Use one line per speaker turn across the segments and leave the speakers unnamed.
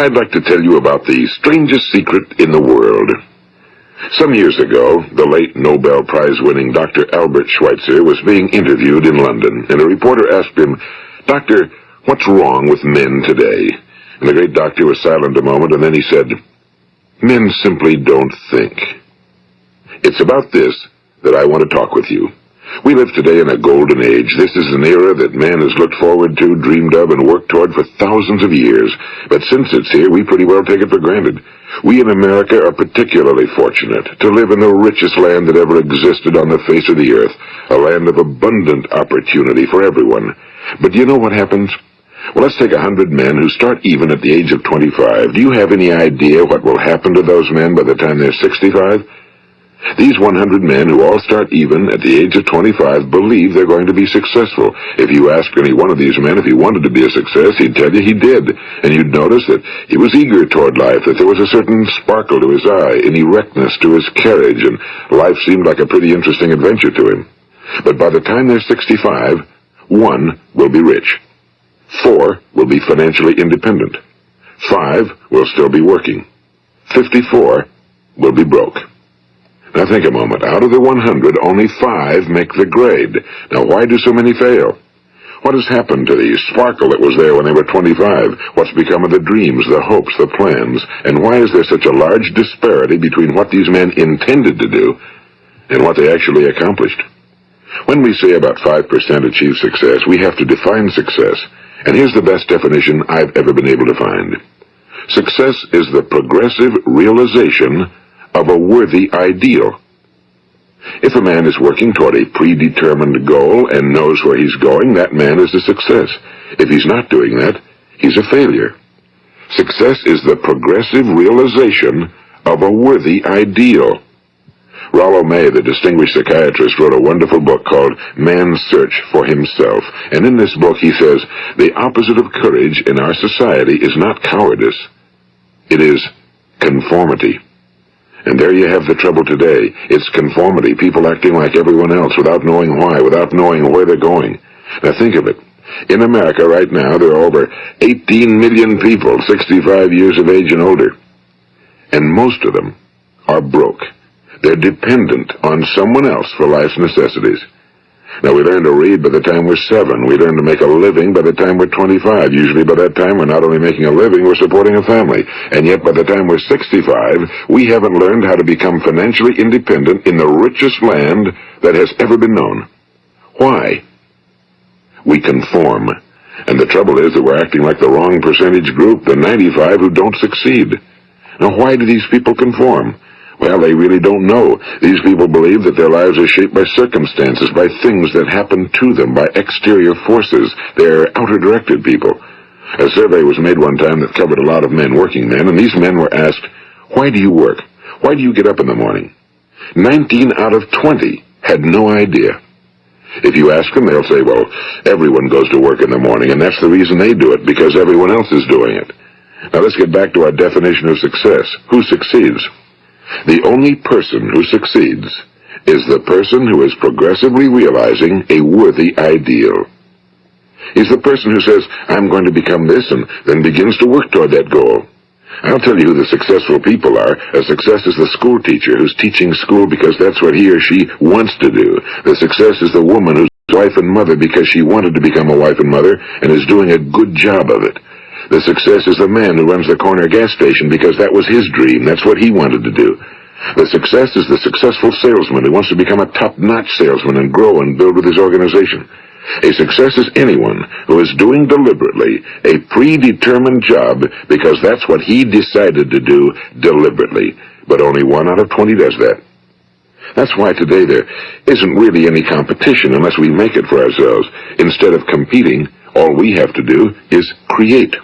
I'd like to tell you about the strangest secret in the world. Some years ago, the late Nobel Prize-winning Dr. Albert Schweitzer was being interviewed in London, and a reporter asked him, "Doctor, what's wrong with men today?" And the great doctor was silent a moment, and then he said, "Men simply don't think." It's about this that I want to talk with you. We live today in a golden age. This is an era that man has looked forward to, dreamed of, and worked toward for thousands of years. But since it's here, we pretty well take it for granted. We in America are particularly fortunate to live in the richest land that ever existed on the face of the earth, a land of abundant opportunity for everyone. But do you know what happens? Well, let's take 100 men who start even at the age of 25. Do you have any idea what will happen to those men by the time they're 65? These 100 men who all start even at the age of 25 believe they're going to be successful. If you asked any one of these men if he wanted to be a success, he'd tell you he did. And you'd notice that he was eager toward life, that there was a certain sparkle to his eye, an erectness to his carriage, and life seemed like a pretty interesting adventure to him. But by the time they're 65, 1 will be rich. 4 will be financially independent. 5 will still be working. 54 will be broke. Now think a moment. Out of the 100, only 5 make the grade. Now why do so many fail? What has happened to the sparkle that was there when they were 25? What's become of the dreams, the hopes, the plans? And why is there such a large disparity between what these men intended to do and what they actually accomplished? When we say about 5% achieve success, we have to define success. And here's the best definition I've ever been able to find. Success is the progressive realization of a worthy ideal. If a man is working toward a predetermined goal and knows where he's going, that man is a success. If he's not doing that, he's a failure. Success is the progressive realization of a worthy ideal. Rollo May, the distinguished psychiatrist, wrote a wonderful book called Man's Search for Himself. And in this book he says, the opposite of courage in our society is not cowardice. It is conformity. And there you have the trouble today. It's conformity, people acting like everyone else without knowing why, without knowing where they're going. Now think of it. In America right now, there are over 18 million people 65 years of age and older. And most of them are broke. They're dependent on someone else for life's necessities. Now, we learn to read by the time we're 7. We learn to make a living by the time we're 25. Usually by that time, we're not only making a living, we're supporting a family. And yet, by the time we're 65, we haven't learned how to become financially independent in the richest land that has ever been known. Why? We conform. And the trouble is that we're acting like the wrong percentage group, the 95 who don't succeed. Now, why do these people conform? Well, they really don't know. These people believe that their lives are shaped by circumstances, by things that happen to them, by exterior forces. They're outer-directed people. A survey was made one time that covered a lot of men, working men, and these men were asked, "Why do you work? Why do you get up in the morning?" 19 out of 20 had no idea. If you ask them, they'll say, well, everyone goes to work in the morning, and that's the reason they do it, because everyone else is doing it. Now let's get back to our definition of success. Who succeeds? The only person who succeeds is the person who is progressively realizing a worthy ideal. He's the person who says, I'm going to become this, and then begins to work toward that goal. I'll tell you who the successful people are. A success is the school teacher who's teaching school because that's what he or she wants to do. The success is the woman who's wife and mother because she wanted to become a wife and mother and is doing a good job of it. The success is the man who runs the corner gas station because that was his dream. That's what he wanted to do. The success is the successful salesman who wants to become a top-notch salesman and grow and build with his organization. A success is anyone who is doing deliberately a predetermined job because that's what he decided to do deliberately. But only 1 out of 20 does that. That's why today there isn't really any competition unless we make it for ourselves. Instead of competing, all we have to do is create.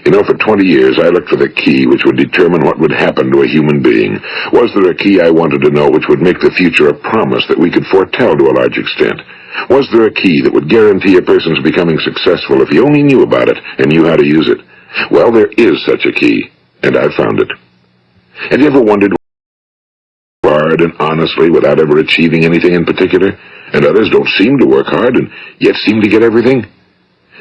You know, for 20 years, I looked for the key which would determine what would happen to a human being. Was there a key I wanted to know which would make the future a promise that we could foretell to a large extent? Was there a key that would guarantee a person's becoming successful if he only knew about it and knew how to use it? Well, there is such a key, and I've found it. Have you ever wondered hard and honestly without ever achieving anything in particular, and others don't seem to work hard and yet seem to get everything?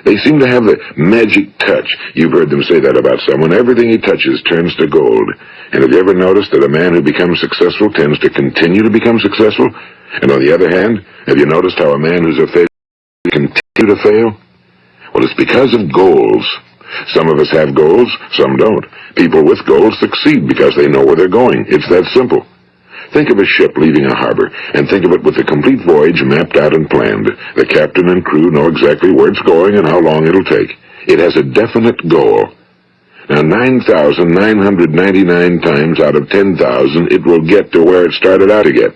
They seem to have the magic touch. You've heard them say that about someone. Everything he touches turns to gold. And have you ever noticed that a man who becomes successful tends to continue to become successful? And on the other hand, have you noticed how a man who's a failure continue to fail? Well, it's because of goals. Some of us have goals, some don't. People with goals succeed because they know where they're going. It's that simple. Think of a ship leaving a harbor, and think of it with the complete voyage mapped out and planned. The captain and crew know exactly where it's going and how long it'll take. It has a definite goal. Now, 9,999 times out of 10,000, it will get to where it started out to get.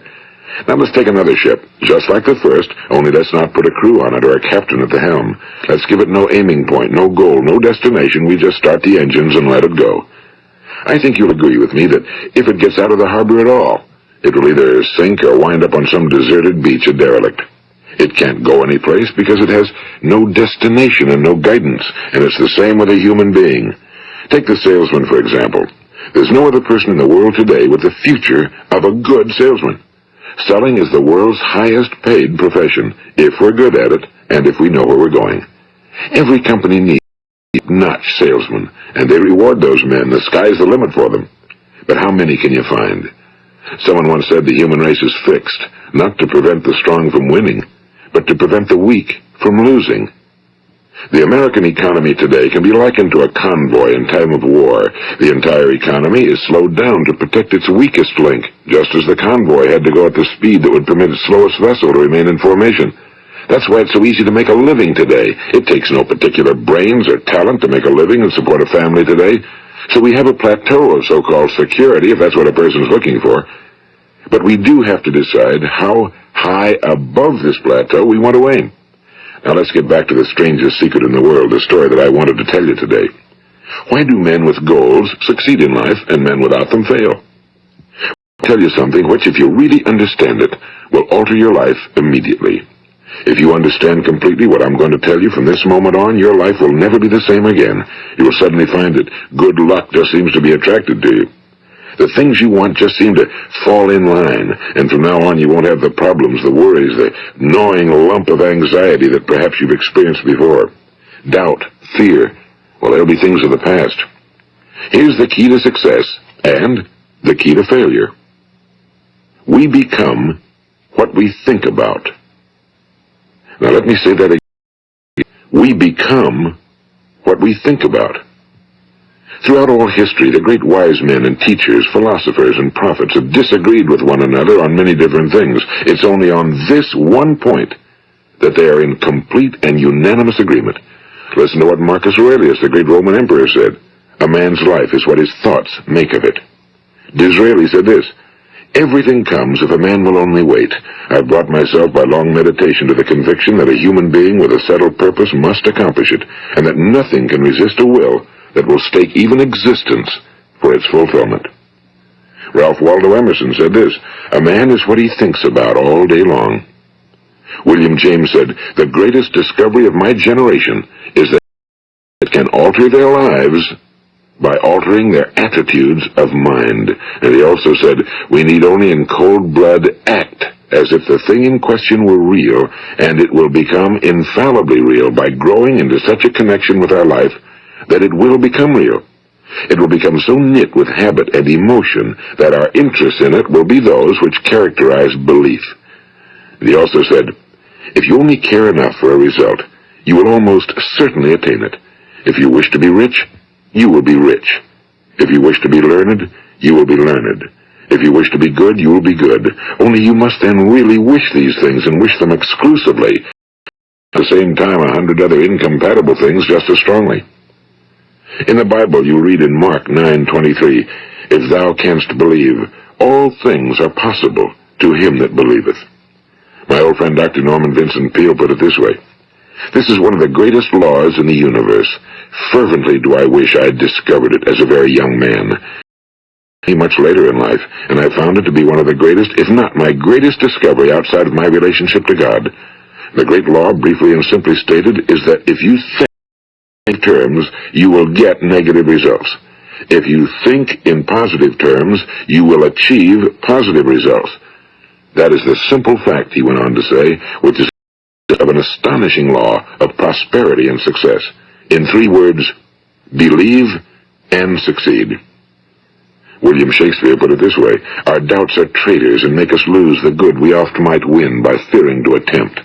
Now, let's take another ship, just like the first, only let's not put a crew on it or a captain at the helm. Let's give it no aiming point, no goal, no destination. We just start the engines and let it go. I think you'll agree with me that if it gets out of the harbor at all, it will either sink or wind up on some deserted beach, a derelict. It can't go any place because it has no destination and no guidance, and it's the same with a human being. Take the salesman, for example. There's no other person in the world today with the future of a good salesman. Selling is the world's highest paid profession, if we're good at it and if we know where we're going. Every company needs top-notch salesmen, and they reward those men. The sky's the limit for them. But how many can you find? Someone once said the human race is fixed, not to prevent the strong from winning, but to prevent the weak from losing. The American economy today can be likened to a convoy in time of war. The entire economy is slowed down to protect its weakest link, just as the convoy had to go at the speed that would permit its slowest vessel to remain in formation. That's why it's so easy to make a living today. It takes no particular brains or talent to make a living and support a family today. So we have a plateau of so-called security, if that's what a person's looking for. But we do have to decide how high above this plateau we want to aim. Now let's get back to the strangest secret in the world, the story that I wanted to tell you today. Why do men with goals succeed in life and men without them fail? I'll tell you something which, if you really understand it, will alter your life immediately. If you understand completely what I'm going to tell you from this moment on, your life will never be the same again. You will suddenly find that good luck just seems to be attracted to you. The things you want just seem to fall in line, and from now on you won't have the problems, the worries, the gnawing lump of anxiety that perhaps you've experienced before. Doubt, fear, well, they'll be things of the past. Here's the key to success and the key to failure. We become what we think about. Now let me say that again. We become what we think about. Throughout all history, the great wise men and teachers, philosophers and prophets have disagreed with one another on many different things. It's only on this one point that they are in complete and unanimous agreement. Listen to what Marcus Aurelius, the great Roman emperor, said. A man's life is what his thoughts make of it. Disraeli said this. Everything comes if a man will only wait. I've brought myself by long meditation to the conviction that a human being with a settled purpose must accomplish it, and that nothing can resist a will that will stake even existence for its fulfillment. Ralph Waldo Emerson said this, a man is what he thinks about all day long. William James said, the greatest discovery of my generation is that it can alter their lives by altering their attitudes of mind. And he also said, we need only in cold blood act as if the thing in question were real, and it will become infallibly real by growing into such a connection with our life that it will become real. It will become so knit with habit and emotion that our interest in it will be those which characterize belief. And he also said, if you only care enough for a result, you will almost certainly attain it. If you wish to be rich, you will be rich. If you wish to be learned, you will be learned. If you wish to be good, you will be good. Only you must then really wish these things and wish them exclusively. At the same time, 100 other incompatible things just as strongly. In the Bible, you read in Mark 9:23, if thou canst believe, all things are possible to him that believeth. My old friend Dr. Norman Vincent Peale put it this way, this is one of the greatest laws in the universe. Fervently do I wish I had discovered it as a very young man. Much later in life, and I found it to be one of the greatest, if not my greatest discovery outside of my relationship to God. The great law, briefly and simply stated, is that if you think in terms, you will get negative results. If you think in positive terms, you will achieve positive results. That is the simple fact, he went on to say, which is of an astonishing law of prosperity and success. In 3 words, believe and succeed. William Shakespeare put it this way: our doubts are traitors and make us lose the good we oft might win by fearing to attempt.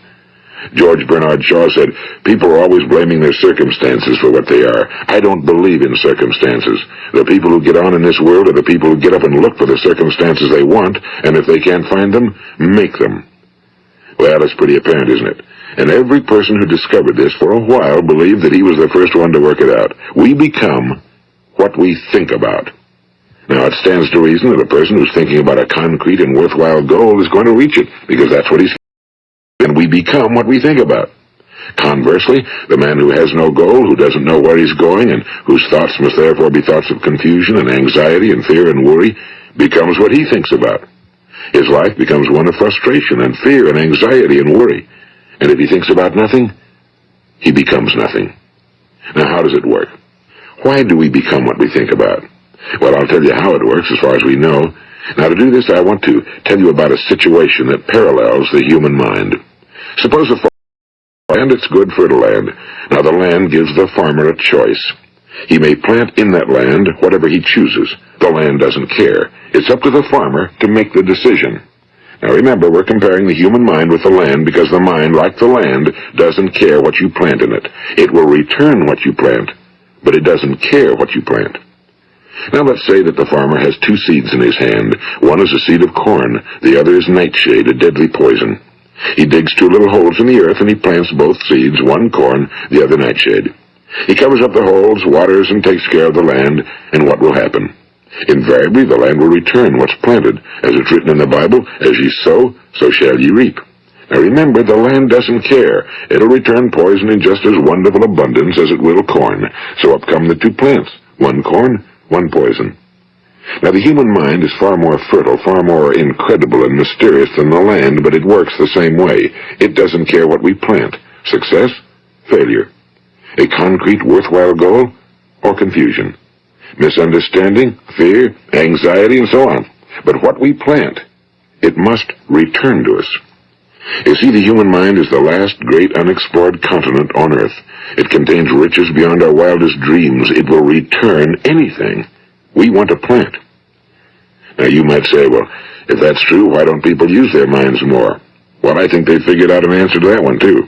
George Bernard Shaw said, people are always blaming their circumstances for what they are. I don't believe in circumstances. The people who get on in this world are the people who get up and look for the circumstances they want, and if they can't find them, make them. Well, it's pretty apparent, isn't it? And every person who discovered this for a while believed that he was the first one to work it out. We become what we think about. Now, it stands to reason that a person who's thinking about a concrete and worthwhile goal is going to reach it, because that's what he's and we become what we think about. Conversely, the man who has no goal, who doesn't know where he's going, and whose thoughts must therefore be thoughts of confusion and anxiety and fear and worry, becomes what he thinks about. His life becomes one of frustration and fear and anxiety and worry. And if he thinks about nothing, he becomes nothing. Now, how does it work? Why do we become what we think about? Well, I'll tell you how it works as far as we know. Now, to do this, I want to tell you about a situation that parallels the human mind. Suppose a farmer, and it's good fertile land. Now, the land gives the farmer a choice. He may plant in that land whatever he chooses. The land doesn't care. It's up to the farmer to make the decision. Now, remember, we're comparing the human mind with the land because the mind, like the land, doesn't care what you plant in it. It will return what you plant, but it doesn't care what you plant. Now, let's say that the farmer has 2 seeds in his hand. One is a seed of corn. The other is nightshade, a deadly poison. He digs 2 little holes in the earth, and he plants both seeds, one corn, the other nightshade. He covers up the holes, waters, and takes care of the land, and what will happen? Invariably, the land will return what's planted. As it's written in the Bible, as ye sow, so shall ye reap. Now remember, the land doesn't care. It'll return poison in just as wonderful abundance as it will corn. So up come the 2 plants, one corn, one poison. Now, the human mind is far more fertile, far more incredible and mysterious than the land, but it works the same way. It doesn't care what we plant. Success, failure. A concrete, worthwhile goal, or confusion. Misunderstanding, fear, anxiety, and so on. But what we plant, it must return to us. You see, the human mind is the last great unexplored continent on Earth. It contains riches beyond our wildest dreams. It will return anything we want to plant. Now, you might say, well, if that's true, why don't people use their minds more? Well, I think they figured out an answer to that one, too.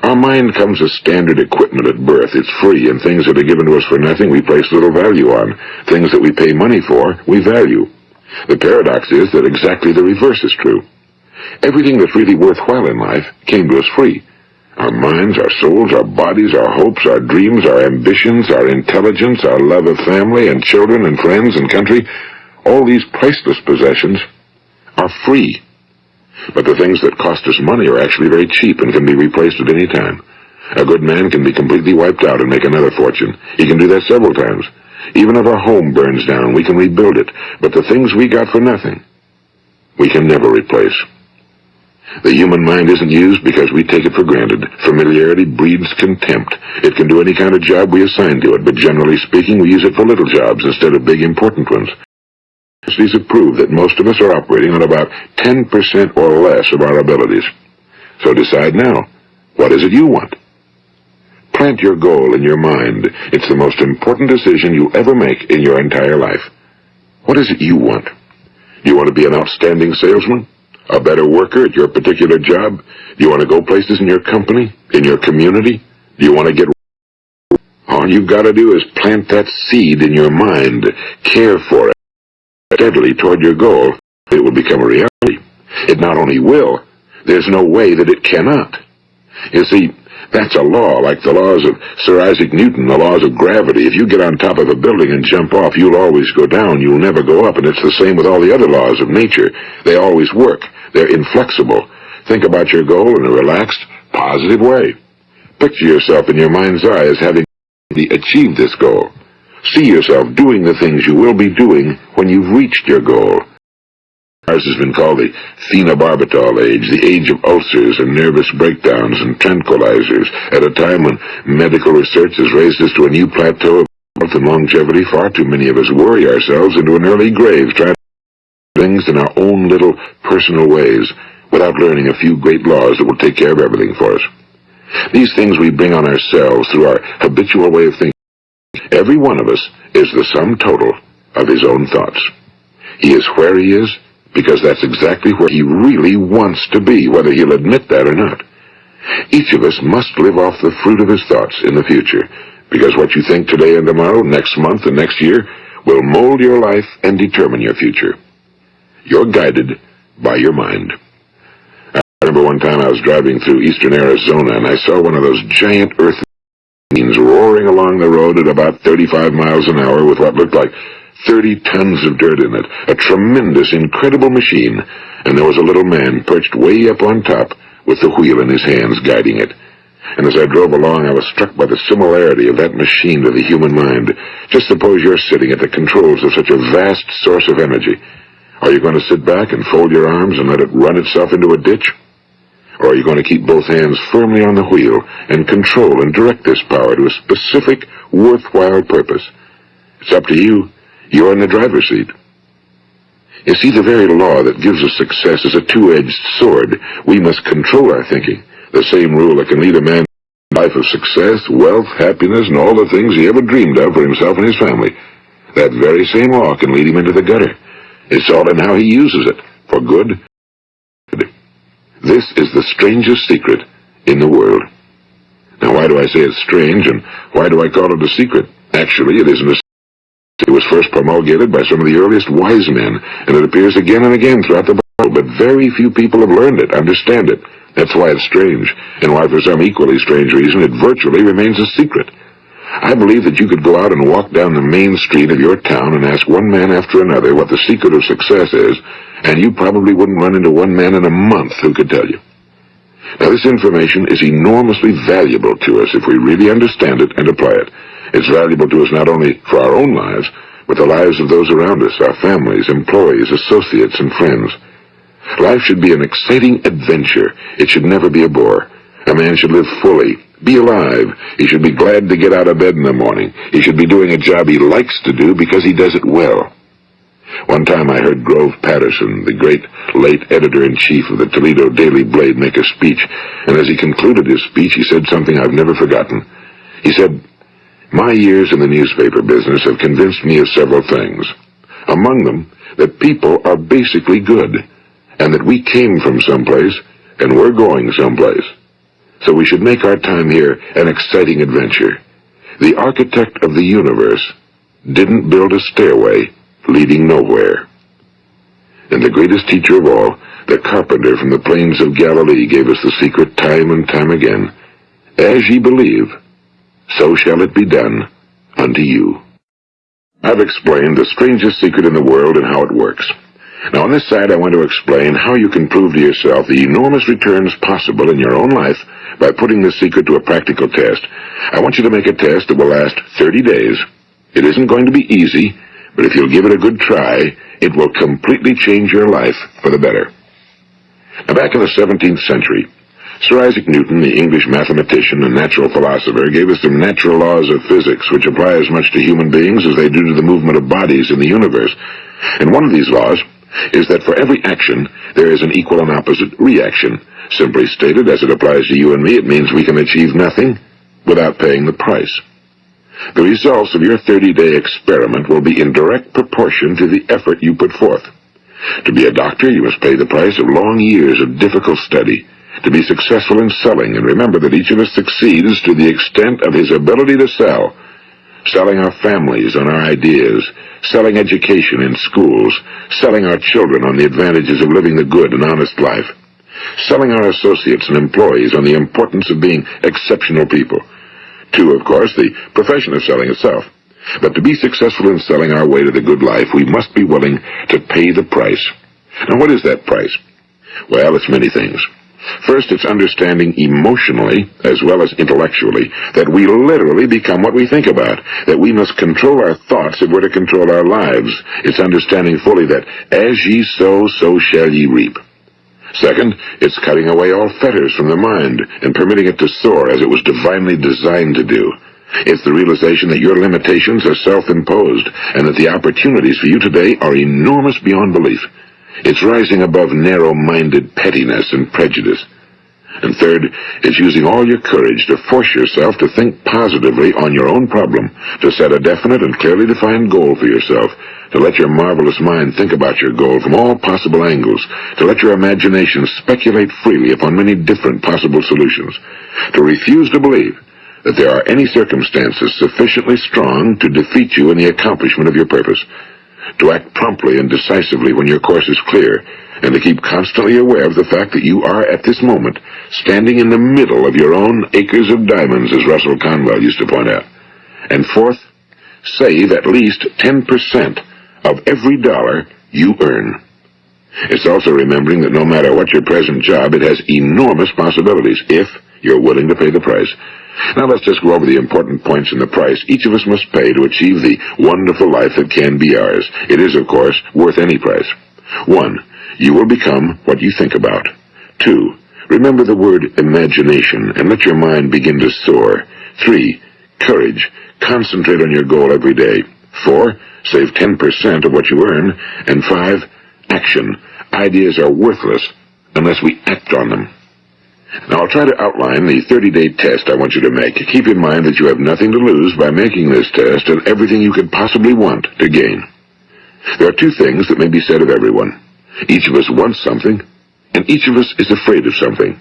Our mind comes as standard equipment at birth. It's free, and things that are given to us for nothing we place little value on. Things that we pay money for, we value. The paradox is that exactly the reverse is true. Everything that's really worthwhile in life came to us free. Our minds, our souls, our bodies, our hopes, our dreams, our ambitions, our intelligence, our love of family and children and friends and country, all these priceless possessions are free. But the things that cost us money are actually very cheap and can be replaced at any time. A good man can be completely wiped out and make another fortune. He can do that several times. Even if our home burns down, we can rebuild it. But the things we got for nothing, we can never replace. The human mind isn't used because we take it for granted. Familiarity breeds contempt. It can do any kind of job we assign to it, but generally speaking, we use it for little jobs instead of big, important ones. Studies have proved that most of us are operating on about 10% or less of our abilities. So decide now, what is it you want? Plant your goal in your mind. It's the most important decision you'll ever make in your entire life. What is it you want? Do you want to be an outstanding salesman? A better worker at your particular job? Do you want to go places in your company? In your community? Do you want to get... All you've got to do is plant that seed in your mind. Care for it steadily toward your goal. It will become a reality. It not only will, there's no way that it cannot. You see, that's a law, like the laws of Sir Isaac Newton, the laws of gravity. If you get on top of a building and jump off, you'll always go down. You'll never go up, and it's the same with all the other laws of nature. They always work. They're inflexible. Think about your goal in a relaxed, positive way. Picture yourself in your mind's eye as having achieved this goal. See yourself doing the things you will be doing when you've reached your goal. Ours has been called the phenobarbital age, the age of ulcers and nervous breakdowns and tranquilizers, at a time when medical research has raised us to a new plateau of health and longevity. Far too many of us worry ourselves into an early grave, trying to do things in our own little personal ways. without learning a few great laws that will take care of everything for us. These things we bring on ourselves through our habitual way of thinking. Every one of us is the sum total of his own thoughts. He is where he is because that's exactly where he really wants to be, whether he'll admit that or not. Each of us must live off the fruit of his thoughts in the future, because what you think today and tomorrow, next month and next year, will mold your life and determine your future. You're guided by your mind. I remember one time I was driving through eastern Arizona, and I saw one of those giant earth machines roaring along the road at about 35 miles an hour with what looked like 30 tons of dirt in it. A tremendous, incredible machine, and there was a little man perched way up on top with the wheel in his hands guiding it. And as I drove along, I was struck by the similarity of that machine to the human mind. Just suppose you're sitting at the controls of such a vast source of energy. Are you going to sit back and fold your arms and let it run itself into a ditch? Or are you going to keep both hands firmly on the wheel and control and direct this power to a specific, worthwhile purpose? It's up to you. You're in the driver's seat. You see, the very law that gives us success is a two-edged sword. We must control our thinking. The same rule that can lead a man to a life of success, wealth, happiness, and all the things he ever dreamed of for himself and his family. That very same law can lead him into the gutter. It's all in how he uses it, for good. This is the strangest secret in the world. Now, why do I say it's strange, and why do I call it a secret? Actually, it isn't a secret. It was first promulgated by some of the earliest wise men, and it appears again and again throughout the Bible, but very few people have learned it, understand it. That's why it's strange, and why for some equally strange reason it virtually remains a secret. I believe that you could go out and walk down the main street of your town and ask one man after another what the secret of success is, and you probably wouldn't run into one man in a month who could tell you. Now, this information is enormously valuable to us if we really understand it and apply it. It's valuable to us not only for our own lives, but the lives of those around us, our families, employees, associates, and friends. Life should be an exciting adventure. It should never be a bore. A man should live fully, be alive. He should be glad to get out of bed in the morning. He should be doing a job he likes to do because he does it well. One time I heard Grove Patterson, the great late editor-in-chief of the Toledo Daily Blade, make a speech, and as he concluded his speech, he said something I've never forgotten. He said, "My years in the newspaper business have convinced me of several things. Among them, that people are basically good, and that we came from someplace, and we're going someplace. So we should make our time here an exciting adventure. The architect of the universe didn't build a stairway leading nowhere." And the greatest teacher of all, the carpenter from the plains of Galilee, gave us the secret time and time again. As ye believe, so shall it be done unto you. I've explained the strangest secret in the world and how it works. Now, on this side, I want to explain how you can prove to yourself the enormous returns possible in your own life by putting this secret to a practical test. I want you to make a test that will last 30 days. It isn't going to be easy, but if you'll give it a good try, it will completely change your life for the better. Now, back in the 17th century, Sir Isaac Newton, the English mathematician and natural philosopher, gave us some natural laws of physics which apply as much to human beings as they do to the movement of bodies in the universe. And one of these laws is that for every action, there is an equal and opposite reaction. Simply stated, as it applies to you and me, it means we can achieve nothing without paying the price. The results of your 30-day experiment will be in direct proportion to the effort you put forth. To be a doctor, you must pay the price of long years of difficult study. To be successful in selling, and remember that each of us succeeds to the extent of his ability to sell. Selling our families on our ideas, selling education in schools, selling our children on the advantages of living the good and honest life, selling our associates and employees on the importance of being exceptional people. To, of course, the profession of selling itself. But to be successful in selling our way to the good life, we must be willing to pay the price. Now, what is that price? Well, it's many things. First, it's understanding emotionally, as well as intellectually, that we literally become what we think about, that we must control our thoughts if we're to control our lives. It's understanding fully that as ye sow, so shall ye reap. Second, it's cutting away all fetters from the mind and permitting it to soar as it was divinely designed to do. It's the realization that your limitations are self-imposed and that the opportunities for you today are enormous beyond belief. It's rising above narrow-minded pettiness and prejudice. And third, it's using all your courage to force yourself to think positively on your own problem, to set a definite and clearly defined goal for yourself, to let your marvelous mind think about your goal from all possible angles, to let your imagination speculate freely upon many different possible solutions, to refuse to believe that there are any circumstances sufficiently strong to defeat you in the accomplishment of your purpose, to act promptly and decisively when your course is clear, and to keep constantly aware of the fact that you are, at this moment, standing in the middle of your own acres of diamonds, as Russell Conwell used to point out. And fourth, save at least 10% of every dollar you earn. It's also remembering that no matter what your present job, it has enormous possibilities, if you're willing to pay the price. Now let's just go over the important points in the price each of us must pay to achieve the wonderful life that can be ours. It is, of course, worth any price. 1. You will become what you think about. 2. Remember the word imagination and let your mind begin to soar. 3. Courage. Concentrate on your goal every day. 4. Save 10% of what you earn. And 5. Action. Ideas are worthless unless we act on them. Now, I'll try to outline the 30-day test I want you to make. Keep in mind that you have nothing to lose by making this test and everything you could possibly want to gain. There are two things that may be said of everyone. Each of us wants something, and each of us is afraid of something.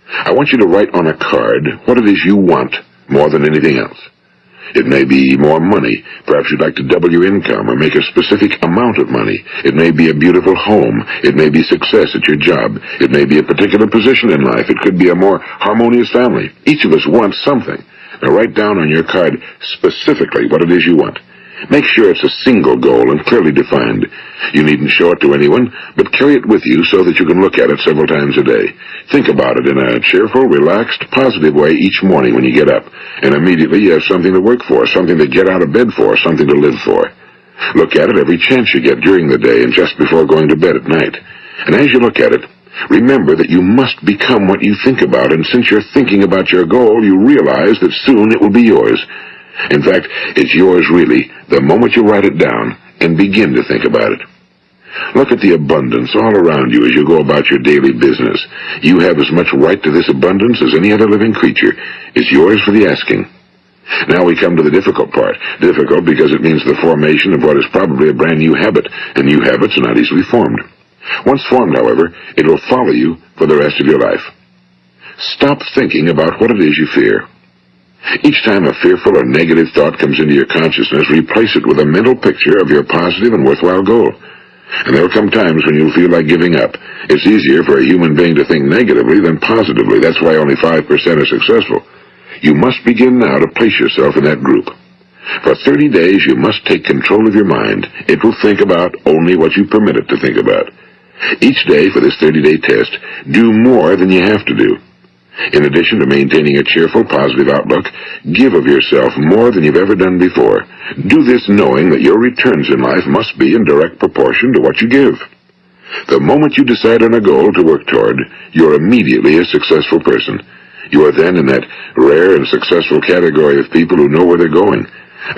I want you to write on a card what it is you want more than anything else. It may be more money. Perhaps you'd like to double your income or make a specific amount of money. It may be a beautiful home. It may be success at your job. It may be a particular position in life. It could be a more harmonious family. Each of us wants something. Now write down on your card specifically what it is you want. Make sure it's a single goal and clearly defined. You needn't show it to anyone, but carry it with you so that you can look at it several times a day. Think about it in a cheerful, relaxed, positive way each morning when you get up, and immediately you have something to work for, something to get out of bed for, something to live for. Look at it every chance you get during the day and just before going to bed at night. And as you look at it, remember that you must become what you think about, and since you're thinking about your goal, you realize that soon it will be yours. In fact, it's yours really the moment you write it down and begin to think about it. Look at the abundance all around you as you go about your daily business. You have as much right to this abundance as any other living creature. It's yours for the asking. Now we come to the difficult part. Difficult because it means the formation of what is probably a brand new habit, and new habits are not easily formed. Once formed, however, it will follow you for the rest of your life. Stop thinking about what it is you fear. Each time a fearful or negative thought comes into your consciousness, replace it with a mental picture of your positive and worthwhile goal. And there will come times when you'll feel like giving up. It's easier for a human being to think negatively than positively. That's why only 5% are successful. You must begin now to place yourself in that group. For 30 days, you must take control of your mind. It will think about only what you permit it to think about. Each day for this 30-day test, do more than you have to do. In addition to maintaining a cheerful, positive outlook, give of yourself more than you've ever done before. Do this knowing that your returns in life must be in direct proportion to what you give. The moment you decide on a goal to work toward, you're immediately a successful person. You are then in that rare and successful category of people who know where they're going.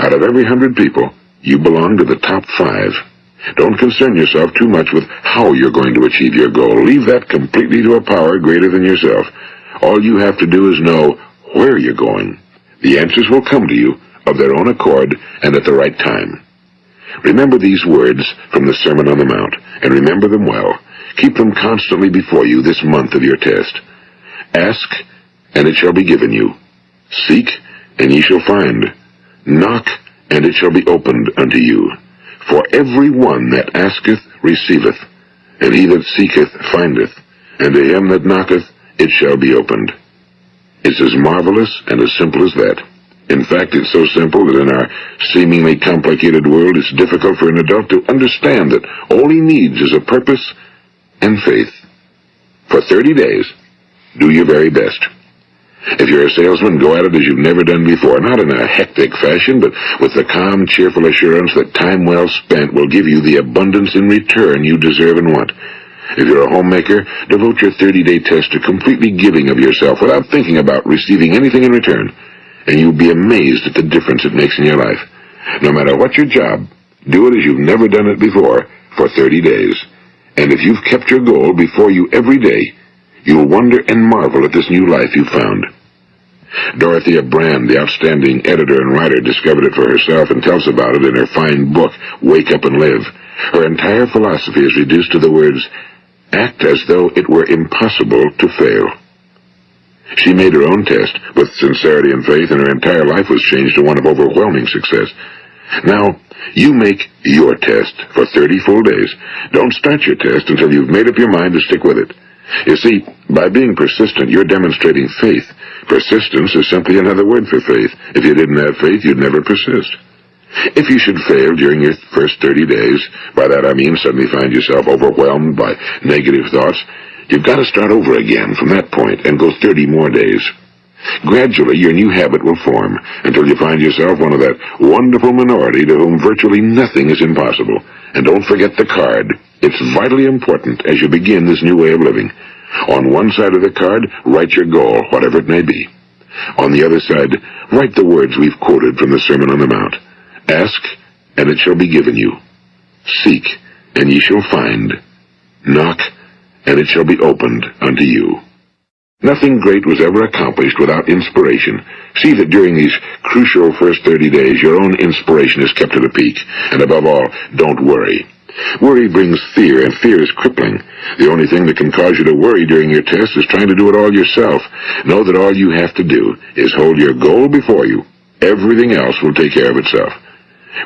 Out of every 100 people, you belong to the top 5. Don't concern yourself too much with how you're going to achieve your goal. Leave that completely to a power greater than yourself. All you have to do is know where you're going. The answers will come to you of their own accord and at the right time. Remember these words from the Sermon on the Mount, and remember them well. Keep them constantly before you this month of your test. Ask, and it shall be given you. Seek, and ye shall find. Knock, and it shall be opened unto you. For every one that asketh receiveth, and he that seeketh findeth, and to him that knocketh it shall be opened. It's as marvelous and as simple as that. In fact, it's so simple that in our seemingly complicated world, it's difficult for an adult to understand that all he needs is a purpose and faith. For 30 days, do your very best. If you're a salesman, go at it as you've never done before, not in a hectic fashion, but with the calm, cheerful assurance that time well spent will give you the abundance in return you deserve and want. If you're a homemaker, devote your 30-day test to completely giving of yourself without thinking about receiving anything in return, and you'll be amazed at the difference it makes in your life. No matter what your job, do it as you've never done it before for 30 days. And if you've kept your goal before you every day, you'll wonder and marvel at this new life you've found. Dorothea Brand, the outstanding editor and writer, discovered it for herself and tells about it in her fine book, Wake Up and Live. Her entire philosophy is reduced to the words, act as though it were impossible to fail. She made her own test with sincerity and faith, and her entire life was changed to one of overwhelming success. Now, you make your test for 30 full days. Don't start your test until you've made up your mind to stick with it. You see, by being persistent, you're demonstrating faith. Persistence is simply another word for faith. If you didn't have faith, you'd never persist. If you should fail during your first 30 days, by that I mean suddenly find yourself overwhelmed by negative thoughts, you've got to start over again from that point and go 30 more days. Gradually, your new habit will form until you find yourself one of that wonderful minority to whom virtually nothing is impossible. And don't forget the card. It's vitally important as you begin this new way of living. On one side of the card, write your goal, whatever it may be. On the other side, write the words we've quoted from the Sermon on the Mount. Ask, and it shall be given you. Seek, and ye shall find. Knock, and it shall be opened unto you. Nothing great was ever accomplished without inspiration. See that during these crucial first 30 days, your own inspiration is kept at a peak. And above all, don't worry. Worry brings fear, and fear is crippling. The only thing that can cause you to worry during your test is trying to do it all yourself. Know that all you have to do is hold your goal before you. Everything else will take care of itself.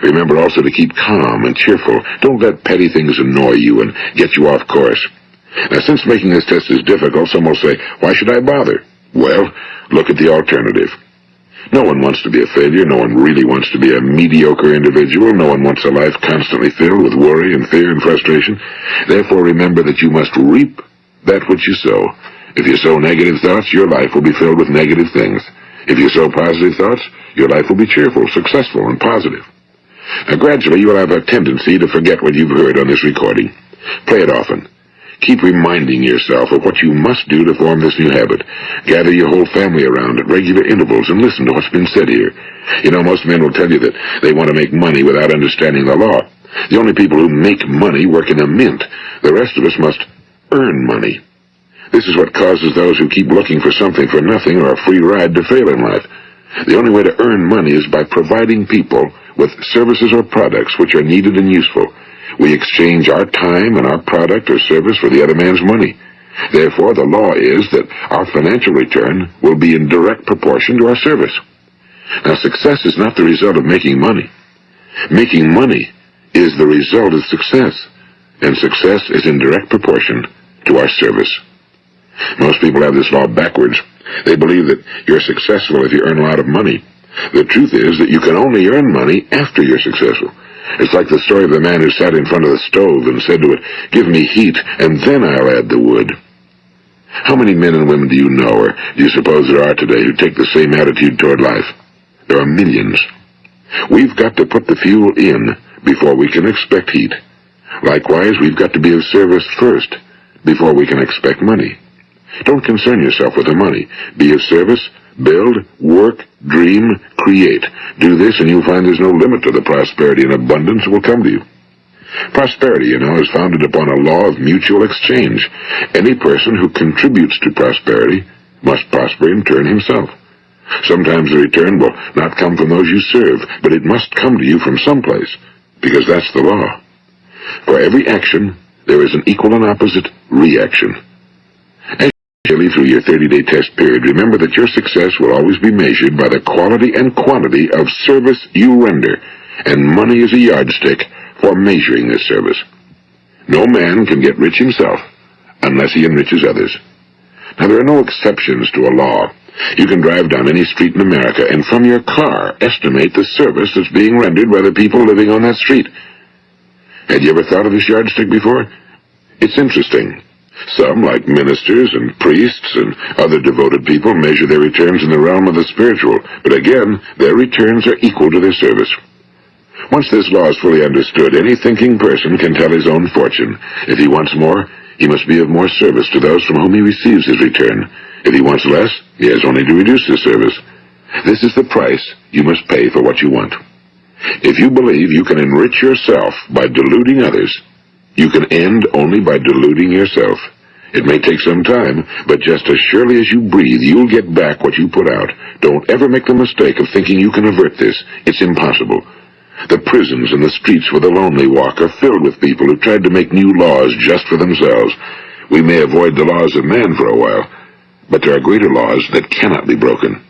Remember also to keep calm and cheerful. Don't let petty things annoy you and get you off course. Now, since making this test is difficult, some will say, why should I bother? Well, look at the alternative. No one wants to be a failure. No one really wants to be a mediocre individual. No one wants a life constantly filled with worry and fear and frustration. Therefore, remember that you must reap that which you sow. If you sow negative thoughts, your life will be filled with negative things. If you sow positive thoughts, your life will be cheerful, successful, and positive. Now, gradually, you will have a tendency to forget what you've heard on this recording. Play it often. Keep reminding yourself of what you must do to form this new habit. Gather your whole family around at regular intervals and listen to what's been said here. You know, most men will tell you that they want to make money without understanding the law. The only people who make money work in a mint. The rest of us must earn money. This is what causes those who keep looking for something for nothing or a free ride to fail in life. The only way to earn money is by providing people with services or products which are needed and useful. We exchange our time and our product or service for the other man's money. Therefore, the law is that our financial return will be in direct proportion to our service. Now, success is not the result of making money. Making money is the result of success, and success is in direct proportion to our service. Most people have this law backwards. They believe that you're successful if you earn a lot of money. The truth is that you can only earn money after you're successful. It's like the story of the man who sat in front of the stove and said to it, give me heat, and then I'll add the wood. How many men and women do you know, or do you suppose there are today, who take the same attitude toward life? There are millions. We've got to put the fuel in before we can expect heat. Likewise, we've got to be of service first before we can expect money. Don't concern yourself with the money. Be of service, build, work, dream, create. Do this and you'll find there's no limit to the prosperity and abundance that will come to you. Prosperity, you know, is founded upon a law of mutual exchange. Any person who contributes to prosperity must prosper in turn himself. Sometimes the return will not come from those you serve, but it must come to you from someplace, because that's the law. For every action, there is an equal and opposite reaction. Through your 30-day test period, remember that your success will always be measured by the quality and quantity of service you render, and money is a yardstick for measuring this service. No man can get rich himself unless he enriches others. Now, there are no exceptions to a law. You can drive down any street in America and from your car estimate the service that's being rendered by the people living on that street. Had you ever thought of this yardstick before? It's interesting. Some, like ministers and priests and other devoted people, measure their returns in the realm of the spiritual, but again, their returns are equal to their service. Once this law is fully understood, any thinking person can tell his own fortune. If he wants more, he must be of more service to those from whom he receives his return. If he wants less, he has only to reduce his service. This is the price you must pay for what you want. If you believe you can enrich yourself by deluding others, You can end only by deluding yourself. It may take some time, but just as surely as you breathe, you'll get back what you put out. Don't ever make the mistake of thinking you can avert this. It's impossible. The prisons and the streets where the lonely walk are filled with people who tried to make new laws just for themselves. We may avoid the laws of man for a while, but there are greater laws that cannot be broken.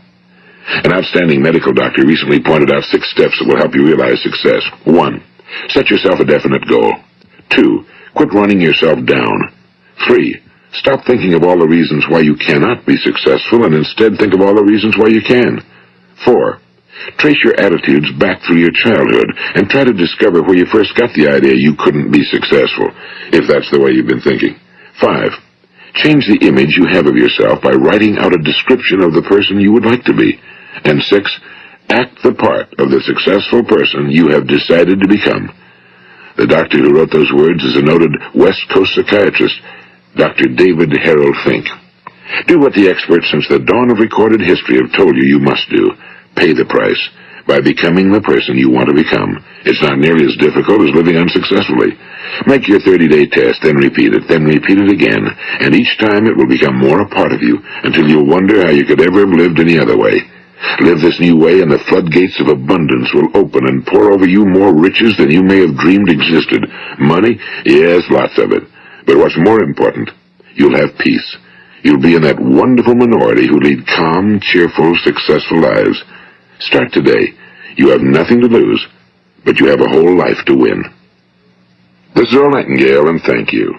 An outstanding medical doctor recently pointed out 6 steps that will help you realize success. 1. Set yourself a definite goal. 2. Quit running yourself down. 3. Stop thinking of all the reasons why you cannot be successful and instead think of all the reasons why you can. 4. Trace your attitudes back through your childhood and try to discover where you first got the idea you couldn't be successful, if that's the way you've been thinking. 5. Change the image you have of yourself by writing out a description of the person you would like to be. And 6. Act the part of the successful person you have decided to become. The doctor who wrote those words is a noted West Coast psychiatrist, Dr. David Harold Fink. Do what the experts since the dawn of recorded history have told you must do. Pay the price by becoming the person you want to become. It's not nearly as difficult as living unsuccessfully. Make your 30-day test, then repeat it again, and each time it will become more a part of you until you'll wonder how you could ever have lived any other way. Live this new way and the floodgates of abundance will open and pour over you more riches than you may have dreamed existed. Money? Yes, lots of it. But what's more important, you'll have peace. You'll be in that wonderful minority who lead calm, cheerful, successful lives. Start today. You have nothing to lose, but you have a whole life to win. This is EARL Nightingale, and thank you.